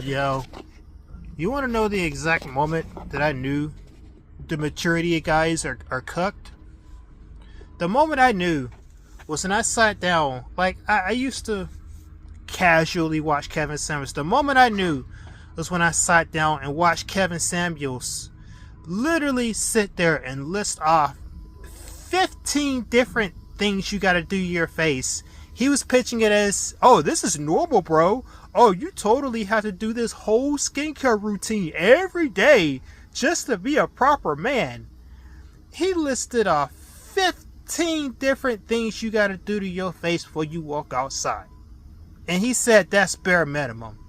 Yo, you want to know the exact moment that I knew the maturity of guys are cooked? The moment I knew was when I sat down. Like, I used to casually watch Kevin Samuels. The moment I knew was when I sat down and watched Kevin Samuels literally sit there and list off 15 different things you got to do to your face. He was pitching it as, oh, this is normal, bro. Oh, you totally have to do this whole skincare routine every day just to be a proper man. He listed off 15 different things you got to do to your face before you walk outside. And he said that's bare minimum.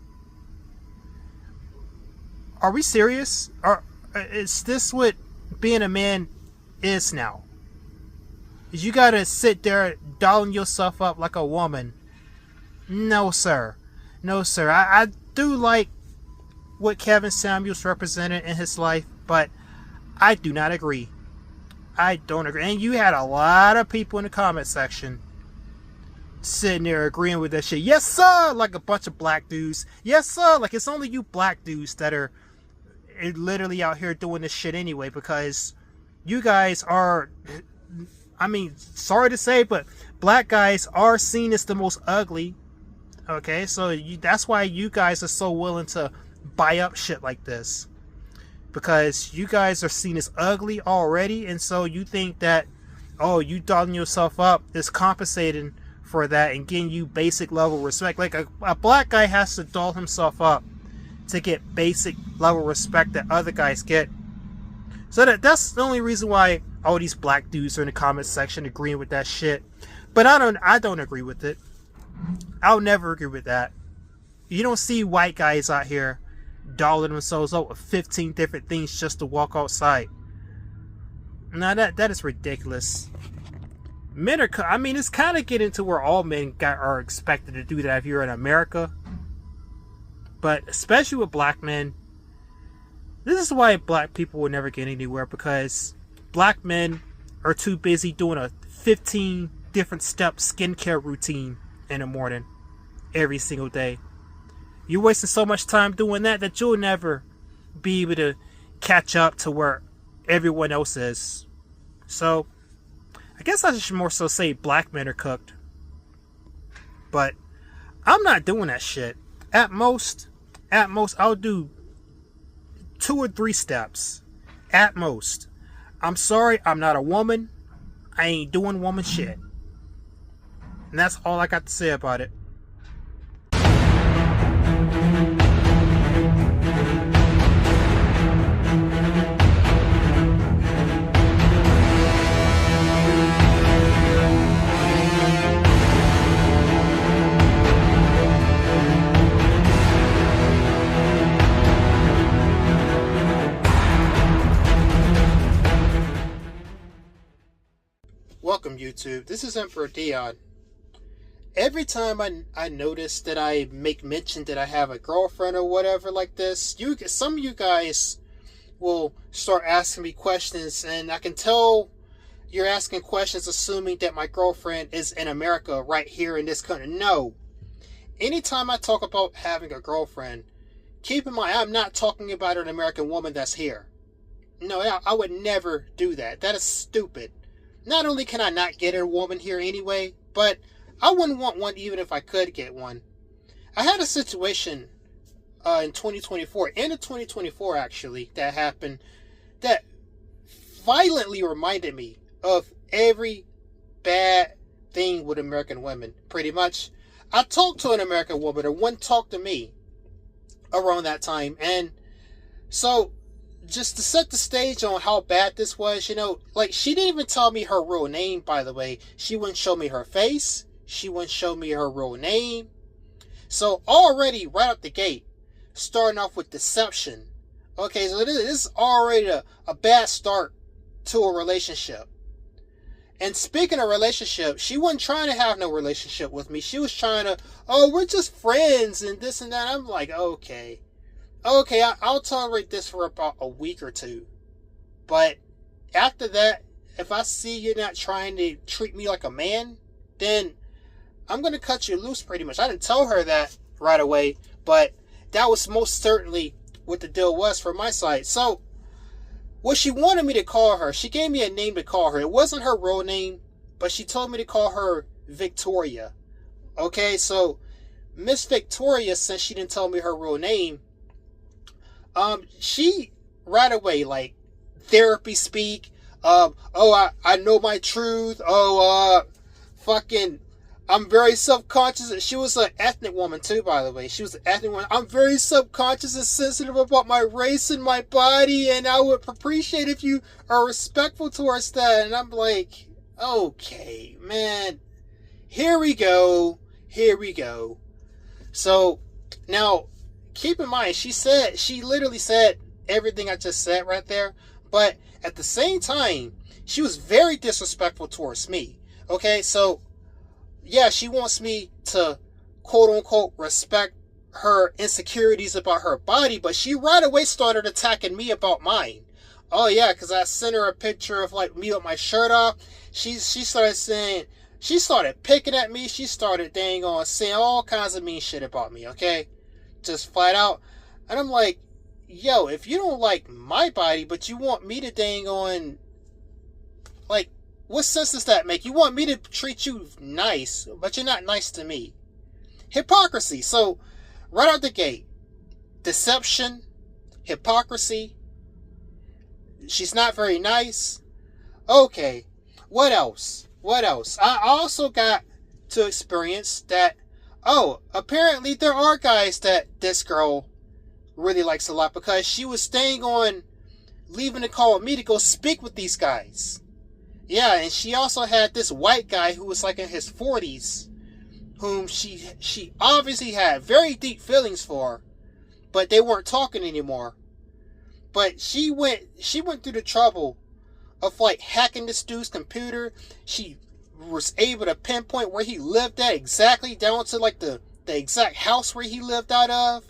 Are we serious? Is this what being a man is now? Is you gotta sit there dolling yourself up like a woman? No, sir. No, sir. I do like what Kevin Samuels represented in his life, but I do not agree. I don't agree. And you had a lot of people in the comment section sitting there agreeing with that shit. Yes, sir! Like a bunch of black dudes. Yes, sir! Like it's only you black dudes that are literally out here doing this shit anyway, because you guys are, I mean, sorry to say, but black guys are seen as the most ugly. Okay, so that's why you guys are so willing to buy up shit like this, because you guys are seen as ugly already, and so you think that, oh, you dolling yourself up is compensating for that and getting you basic level respect. Like a black guy has to doll himself up to get basic level respect that other guys get. So that's the only reason why all these black dudes are in the comment section agreeing with that shit. But I don't agree with it. I'll never agree with that. You don't see white guys out here dolling themselves up with 15 different things just to walk outside. Now that is ridiculous. Men are, I mean, it's kind of getting to where all men are expected to do that if you're in America. But especially with black men, this is why black people will never get anywhere, because black men are too busy doing a 15 different step skincare routine in the morning every single day. You're wasting so much time doing that you'll never be able to catch up to where everyone else is. So I guess I should more so say black men are cooked. But I'm not doing that shit. At most I'll do 2 or 3 steps. At most. I'm sorry, I'm not a woman. I ain't doing woman shit. And that's all I got to say about it. Welcome, YouTube. This is Emperor Dion. Every time I notice that I make mention that I have a girlfriend or whatever like this, some of you guys will start asking me questions, and I can tell you're asking questions assuming that my girlfriend is in America right here in this country. No. Anytime I talk about having a girlfriend, keep in mind I'm not talking about an American woman that's here. No, I would never do that. That is stupid. Not only can I not get a woman here anyway, but I wouldn't want one even if I could get one. I had a situation in 2024, end of 2024 actually, that happened that violently reminded me of every bad thing with American women, pretty much. I talked to an American woman, or one talked to me around that time, and so just to set the stage on how bad this was, like, she didn't even tell me her real name, by the way. She wouldn't show me her face. She wouldn't show me her real name. So already, right out the gate, starting off with deception. Okay, so this is already a bad start to a relationship. And speaking of relationship, she wasn't trying to have no relationship with me. She was trying to, oh, we're just friends and this and that. I'm like, okay, I'll tolerate this for about a week or two. But after that, if I see you're not trying to treat me like a man, then I'm going to cut you loose pretty much. I didn't tell her that right away, but that was most certainly what the deal was for my side. So, what she wanted me to call her, she gave me a name to call her. It wasn't her real name, but she told me to call her Victoria. Okay, so Miss Victoria, since she didn't tell me her real name, she right away, like, therapy speak, I know my truth, fucking, I'm very self-conscious. She was an ethnic woman too, by the way. She was an ethnic woman. I'm very self-conscious and sensitive about my race and my body, and I would appreciate if you are respectful towards that. And I'm like, okay, man, here we go. So, now, keep in mind, she literally said everything I just said right there, but at the same time, she was very disrespectful towards me. Okay, so, yeah, she wants me to, quote-unquote, respect her insecurities about her body, but she right away started attacking me about mine. Oh, yeah, because I sent her a picture of, like, me with my shirt off. She started picking at me. She started dang on saying all kinds of mean shit about me, okay? Just flat out. And I'm like, yo, if you don't like my body, but you want me to dang on, like, what sense does that make? You want me to treat you nice, but you're not nice to me. Hypocrisy. So, right out the gate, deception, hypocrisy. She's not very nice. Okay, what else? I also got to experience that, apparently there are guys that this girl really likes a lot, because she was staying on leaving the call with me to go speak with these guys. Yeah, and she also had this white guy who was like in his 40s, whom she obviously had very deep feelings for, but they weren't talking anymore. But she went through the trouble of, like, hacking this dude's computer. She was able to pinpoint where he lived at exactly, down to, like, the exact house where he lived out of.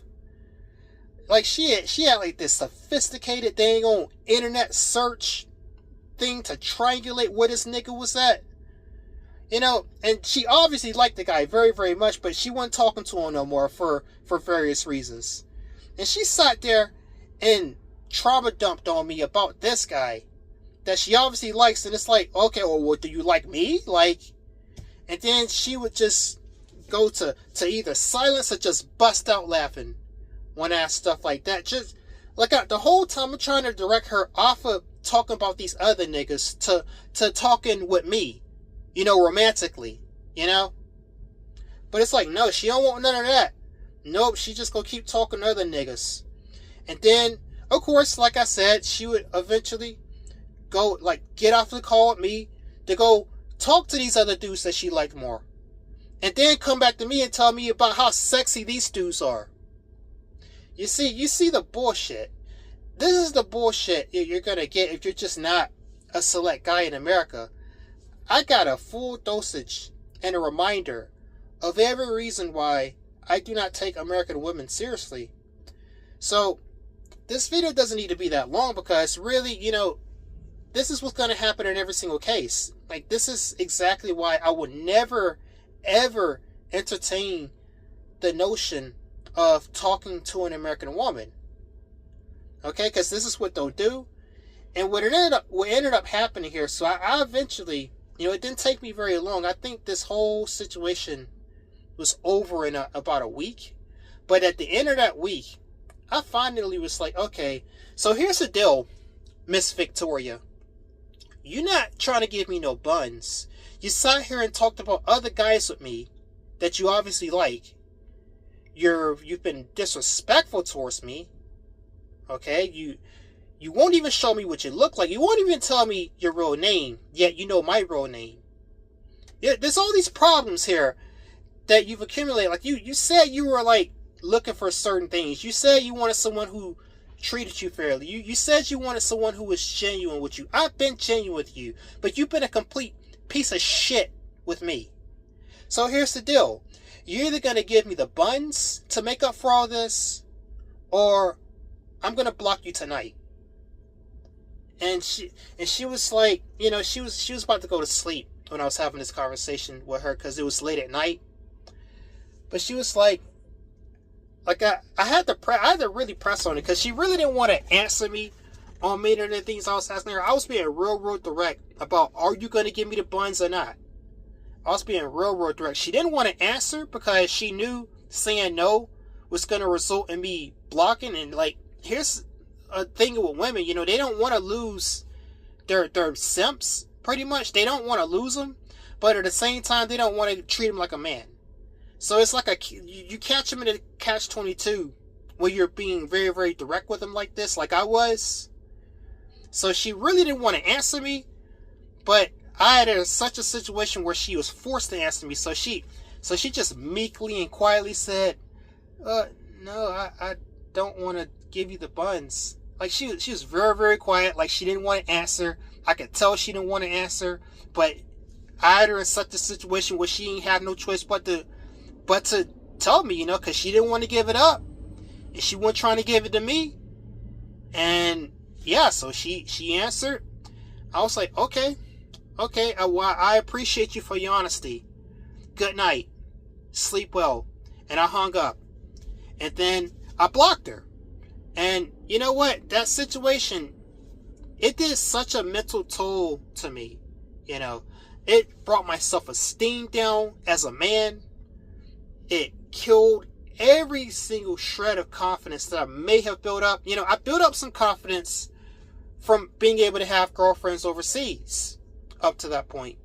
Like, she had like this sophisticated dang on internet search thing to triangulate where this nigga was at. You know, and she obviously liked the guy very, very much, but she wasn't talking to him no more for various reasons. And she sat there and trauma dumped on me about this guy that she obviously likes, and it's like, okay, well, what, do you like me? Like, and then she would just go to either silence or just bust out laughing when asked stuff like that. Just like the whole time I'm trying to direct her off of talking about these other niggas to talking with me, you know, romantically, you know. But it's like, no, she don't want none of that. Nope, she just gonna keep talking to other niggas. And then, of course, like I said, she would eventually go, like, get off the call with me to go talk to these other dudes that she liked more. And then come back to me and tell me about how sexy these dudes are. You see the bullshit. This is the bullshit you're gonna get if you're just not a select guy in America. I got a full dosage and a reminder of every reason why I do not take American women seriously. So, this video doesn't need to be that long, because really, you know, this is what's going to happen in every single case. Like, this is exactly why I would never, ever entertain the notion of talking to an American woman. Okay, because this is what they'll do. And what ended up happening here, so I eventually, you know, it didn't take me very long. I think this whole situation was over in about a week. But at the end of that week, I finally was like, okay, so here's the deal, Miss Victoria. You're not trying to give me no buns. You sat here and talked about other guys with me that you obviously like. You've been disrespectful towards me. Okay, you won't even show me what you look like. You won't even tell me your real name, yet you know my real name. Yeah, there's all these problems here that you've accumulated. Like, you said you were, like, looking for certain things. You said you wanted someone who treated you fairly. You said you wanted someone who was genuine with you. I've been genuine with you, but you've been a complete piece of shit with me. So here's the deal. You're either going to give me the buns to make up for all this, or I'm going to block you tonight. And she was like, you know, she was about to go to sleep when I was having this conversation with her, because it was late at night. But she was like, Like I had to really press on it because she really didn't want to answer me on many of the things I was asking her. I was being real direct about, are you going to give me the buns or not? I was being real direct. She didn't want to answer because she knew saying no was going to result in me blocking. And like, here's a thing with women, you know, they don't want to lose their simps. Pretty much, they don't want to lose them, but at the same time, they don't want to treat them like a man. So it's like you catch them in a catch-22 where you're being very direct with them like this, like I was. So she really didn't want to answer me, but I had such a situation where she was forced to answer me. So she just meekly and quietly said, no, I don't want to give you the buns. Like she was very quiet, like she didn't want to answer. I could tell she didn't want to answer, but I had her in such a situation where she ain't have no choice but to tell me, you know, because she didn't want to give it up. And she wasn't trying to give it to me. And yeah, so she answered. I was like, okay, I appreciate you for your honesty. Good night. Sleep well. And I hung up. And then I blocked her. And you know what? That situation, it did such a mental toll to me. You know, it brought my self-esteem down as a man. It killed every single shred of confidence that I may have built up. You know, I built up some confidence from being able to have girlfriends overseas up to that point.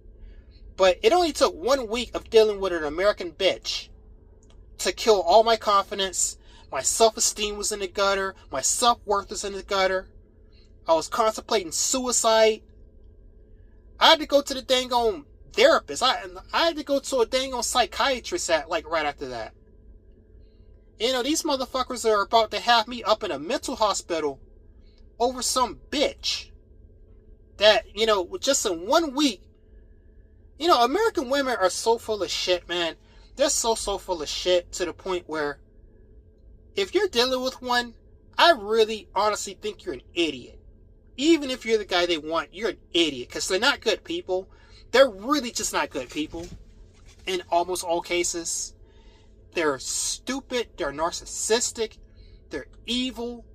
But it only took 1 week of dealing with an American bitch to kill all my confidence. My self-esteem was in the gutter. My self-worth was in the gutter. I was contemplating suicide. I had to go to the dang on therapist. I had to go to a dang on psychiatrist right after that. You know, these motherfuckers are about to have me up in a mental hospital over some bitch that, you know, just in 1 week. You know, American women are so full of shit, man. They're so full of shit to the point where if you're dealing with one, I really honestly think you're an idiot. Even if you're the guy they want, you're an idiot. Because they're not good people. They're really just not good people. In almost all cases. They're stupid. They're narcissistic. They're evil.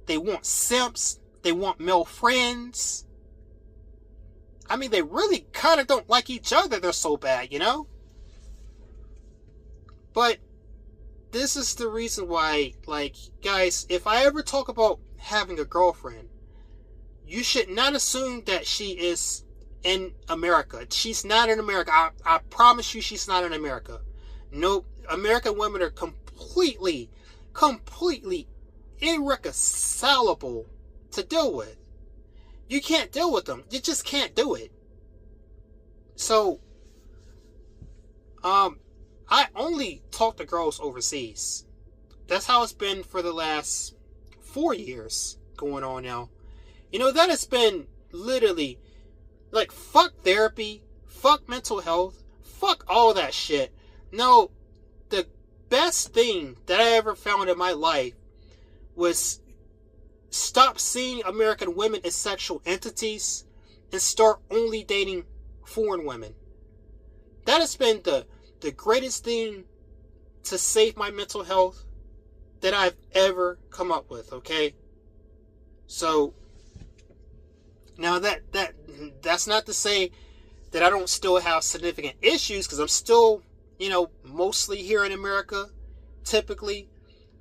They want simps. They want male friends. I mean, they really kind of don't like each other. They're so bad, you know? But this is the reason why, like, guys, if I ever talk about having a girlfriend, you should not assume that she is in America. She's not in America. I promise you she's not in America. Nope. American women are completely irreconcilable to deal with. You can't deal with them. You just can't do it. So, I only talk to girls overseas. That's how it's been for the last 4 years going on now. You know, that has been literally, like, fuck therapy, fuck mental health, fuck all that shit. No, the best thing that I ever found in my life was stop seeing American women as sexual entities and start only dating foreign women. That has been the greatest thing to save my mental health that I've ever come up with, okay? So, now that's not to say that I don't still have significant issues, because I'm still, you know, mostly here in America, typically,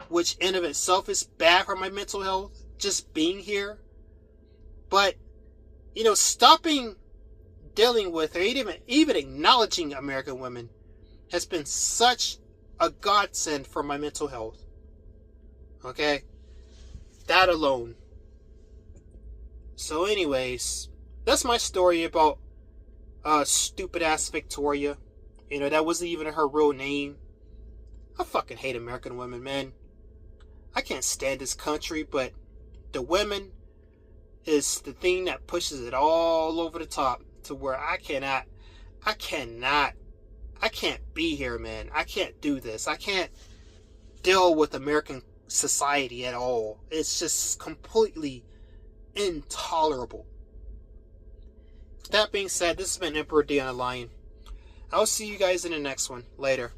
which in of itself is bad for my mental health, just being here. But, you know, stopping dealing with or even acknowledging American women has been such a godsend for my mental health. Okay? That alone. So anyways, that's my story about stupid ass Victoria. You know, that wasn't even her real name. I fucking hate American women, man. I can't stand this country, but the women is the thing that pushes it all over the top to where I can't be here, man. I can't do this. I can't deal with American society at all. It's just completely intolerable. That being said, this has been Emperor Dion the Lion. I'll see you guys in the next one. Later.